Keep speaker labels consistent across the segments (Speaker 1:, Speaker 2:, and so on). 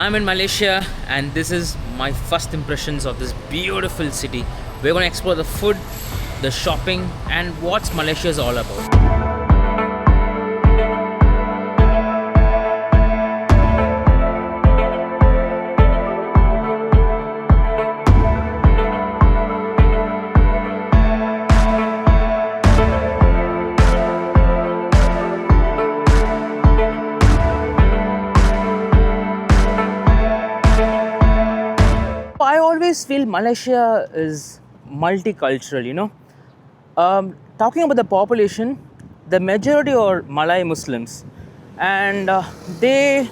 Speaker 1: I'm in Malaysia and this is my first impressions of this beautiful city. We're going to explore the food, the shopping and what Malaysia is all about. I always feel Malaysia is multicultural. Talking about the population, the majority are Malay Muslims, and they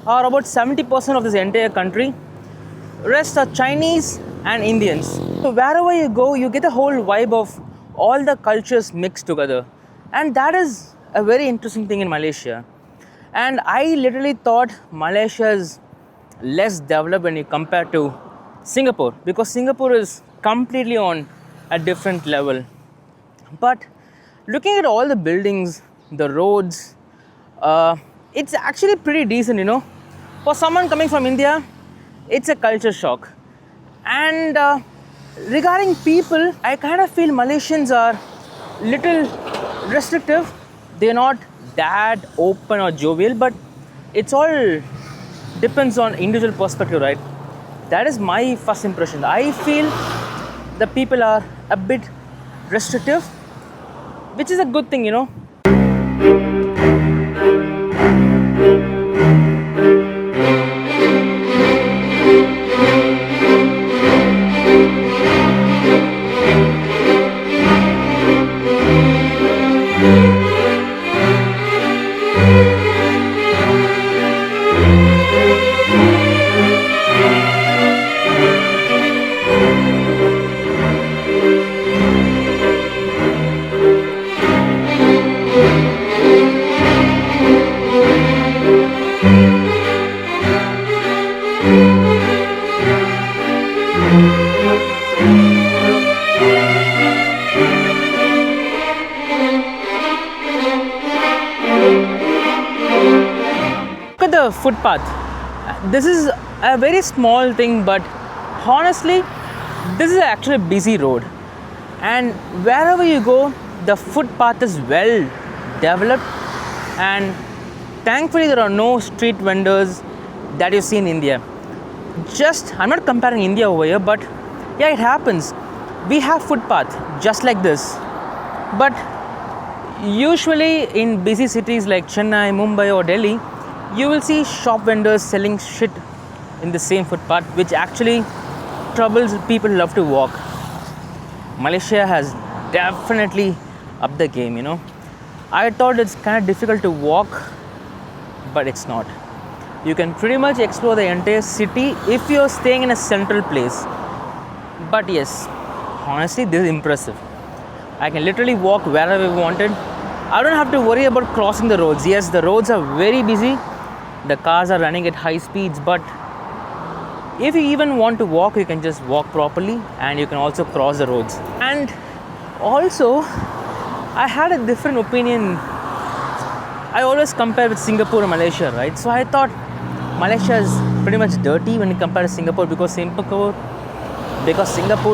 Speaker 1: are about 70% of this entire country. Rest are Chinese and Indians. So wherever you go, you get a whole vibe of all the cultures mixed together, and that is a very interesting thing in Malaysia. And I literally thought Malaysia is less developed when you compare to Singapore, because Singapore is completely on a different level. But looking at all the buildings, the roads, it's actually pretty decent. For someone coming from India, it's a culture shock. And regarding people, I kind of feel Malaysians are little restrictive. They're not that open or jovial, but it's all depends on individual perspective, right? That is my first impression. I feel the people are a bit restrictive, which is a good thing. Look at the footpath. This is a very small thing, but honestly, this is actually a busy road. And wherever you go, the footpath is well developed. And thankfully, there are no street vendors that you see in India. I'm not comparing India over here, but yeah, it happens. We have footpath just like this. But usually in busy cities like Chennai, Mumbai, or Delhi, you will see shop vendors selling shit in the same footpath, which actually troubles people who love to walk. Malaysia has definitely upped the game. I thought it's kind of difficult to walk, but it's not. You can pretty much explore the entire city if you're staying in a central place. But yes, honestly, this is impressive. I can literally walk wherever I wanted. I don't have to worry about crossing the roads. Yes, the roads are very busy. The cars are running at high speeds, but if you even want to walk, you can just walk properly, and you can also cross the roads. And also, I had a different opinion. I always compare with Singapore and Malaysia, right? So I thought Malaysia is pretty much dirty when you compare to Singapore, because Singapore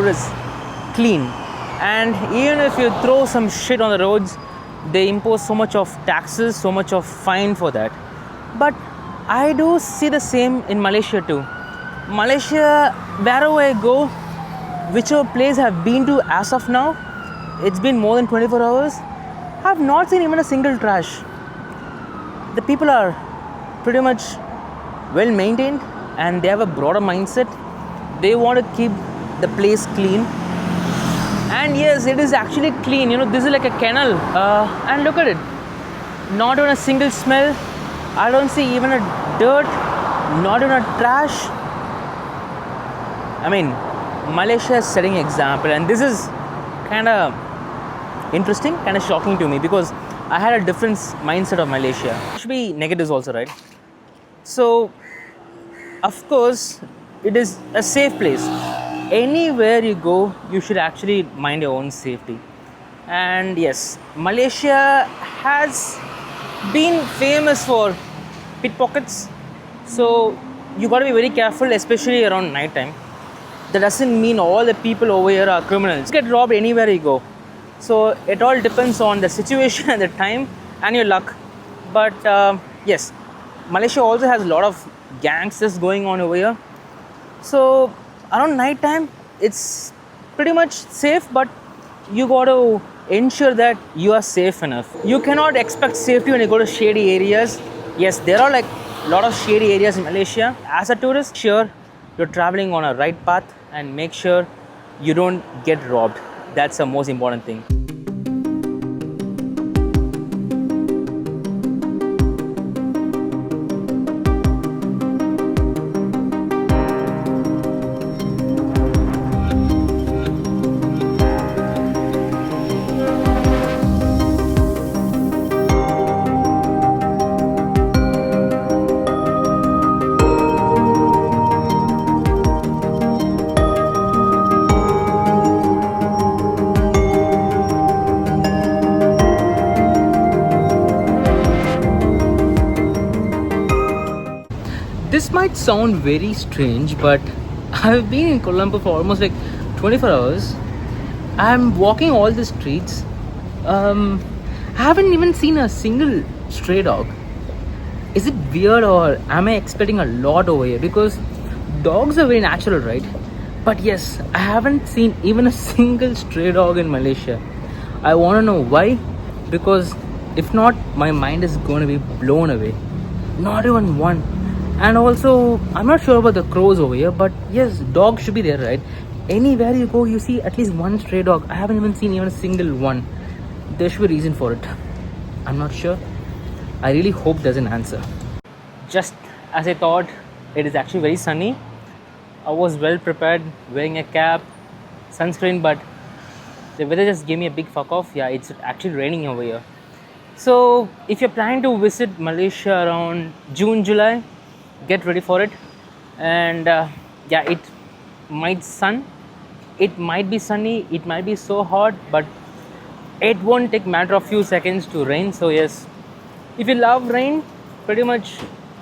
Speaker 1: is clean. And even if you throw some shit on the roads, they impose so much of taxes, so much of fine for that. But I do see the same in Malaysia too. Malaysia, wherever I go, whichever place I've been to as of now, it's been more than 24 hours, I've not seen even a single trash. The people are pretty much well maintained, and they have a broader mindset. They want to keep the place clean. And yes, it is actually clean. This is like a canal. And look at it. Not even a single smell. I don't see even a dirt, not even a trash. I mean, Malaysia is setting an example, and this is kind of interesting, kind of shocking to me, because I had a different mindset of Malaysia. It should be negatives also, right? So, of course, it is a safe place. Anywhere you go, you should actually mind your own safety. And yes, Malaysia has been famous for pickpockets. So you got to be very careful, especially around night time. That doesn't mean all the people over here are criminals. You get robbed anywhere you go. So it all depends on the situation and the time and your luck. But yes, Malaysia also has a lot of gangsters going on over here. So around night time, it's pretty much safe, but you got to ensure that you are safe enough. You cannot expect safety when you go to shady areas. Yes, there are like a lot of shady areas in Malaysia. As a tourist, sure, you're traveling on a right path and make sure you don't get robbed. That's the most important thing. This might sound very strange, but I've been in Kuala Lumpur for almost like 24 hours. I'm walking all the streets. I haven't even seen a single stray dog. Is it weird or am I expecting a lot over here? Because dogs are very natural, right? But yes, I haven't seen even a single stray dog in Malaysia. I want to know why. Because if not, my mind is going to be blown away. Not even one. And also, I'm not sure about the crows over here, but yes, dogs should be there, right? Anywhere you go, you see at least one stray dog. I haven't even seen even a single one. There should be a reason for it. I'm not sure. I really hope there's an answer. Just as I thought, it is actually very sunny. I was well prepared, wearing a cap, sunscreen, but the weather just gave me a big fuck off. Yeah, it's actually raining over here. So, if you're planning to visit Malaysia around June, July, get ready for it. And yeah, it might be sunny, it might be so hot, but it won't take matter of few seconds to rain. So yes, if you love rain, pretty much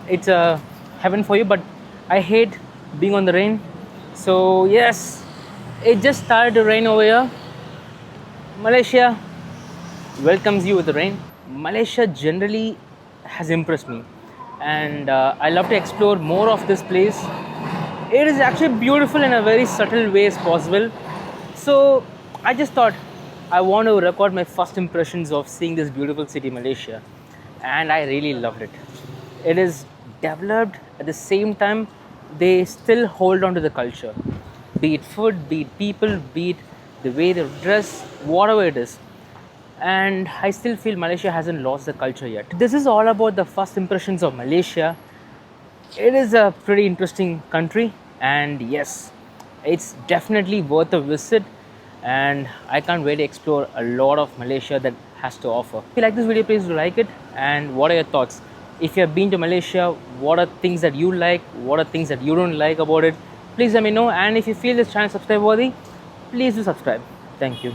Speaker 1: it's a heaven for you. But I hate being on the rain. So yes, it just started to rain over here. Malaysia welcomes you with the rain. Malaysia generally has impressed me, and I love to explore more of this place. It is actually beautiful in a very subtle way as possible. So I just thought I want to record my first impressions of seeing this beautiful city, Malaysia, and I really loved it. It is developed, at the same time they still hold on to the culture, be it food, be it people, be it the way they dress, whatever it is. And I still feel Malaysia hasn't lost the culture yet. This is all about the first impressions of Malaysia. It is a pretty interesting country, and yes, it's definitely worth a visit, and I can't wait to explore a lot of Malaysia that has to offer. If you like this video, please do like it. And what are your thoughts? If you have been to Malaysia, what are things that you like? What are things that you don't like about it? Please let me know. And if you feel this channel is subscribe worthy, please do subscribe. Thank you.